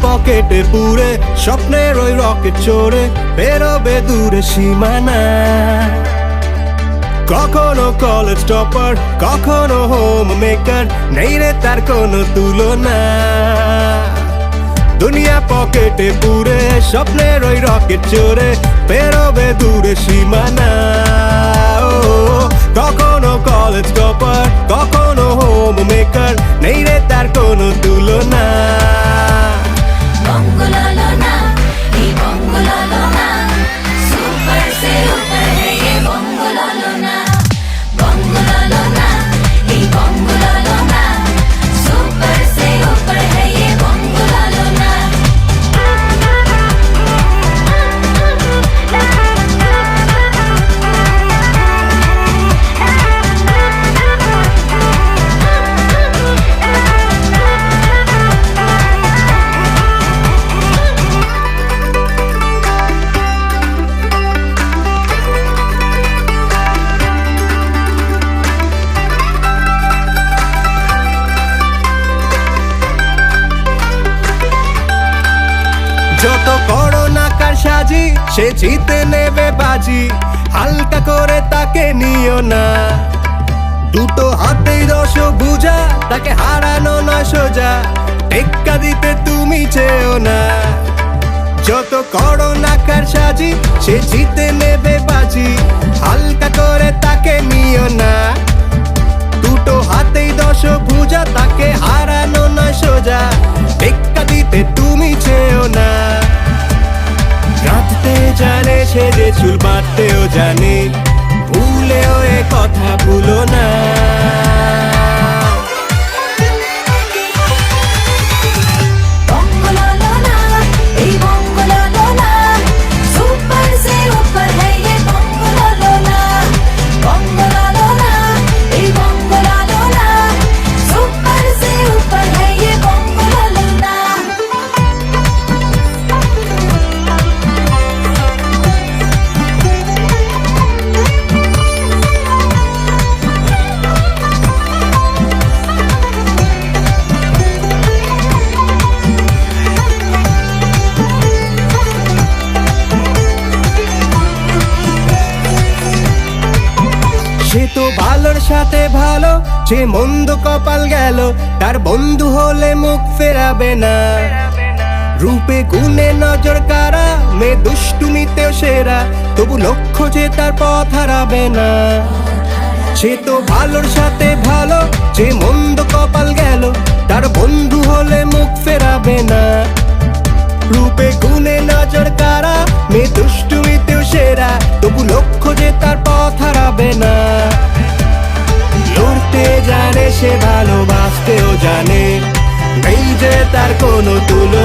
পকেটে পুরে স্বপ্নের ওই রকেট চড়ে বেরোবে দূরে সীমানা। কখনো কলেজ টপার, কখনো হোম মেকার, নেই রে তার কোনো তুলনা। দুনিয়া পকেটে পুরে স্বপ্নের ওই রকেট চড়ে বেরোবে দূরে সীমানা। কখনো কলেজ টপার, কখনো হোম মেকার, নেই রে তার কোনো তুলনা। যত করোনা কার সাজি সে জিতে নেবে বাজি, হালকা করে তাকে নিও না। দুটো হাতেই দশভুজা, তাকে হারানো নয় সোজা, টেক্কা দিতে তুমি চেও না। যত করোনা কার সাজি সে জিতে নেবে বাজি, হালকা করে তাকে নিও না। দুটো হাতেই দশভুজা, তাকে হারানো নয় সোজা, টেক্কা দিতে তুমি চেও না। রাঁধতে জানে সে যে চুল বাঁধতেও জানে, ভুলেও এ কথা ভুলো না। সে তো ভালোর সাথে ভালো, যে মন্দ কপাল গেল, তার বন্ধু হলে মুখ ফেরাবে না। রূপে গুণে নজর কারা, মেয়ে দুষ্টুমিতেও সেরা, তবু লক্ষ্য যে তার পথ হারাবে না। সে তো ভালোর সাথে ভালো, যে মন্দ কপাল গেল, তার বন্ধু হলে মুখ ফেরাবে না। রূপে গুণে নজর কারা, মেয়ে দুষ্টুমিতেও সেরা, তবু লক্ষ্য যে তার পথ হারাবে না। লড়তে জানে সে, ভালোবাসতেও জানে, নেই যে তার কোনো তুলনা।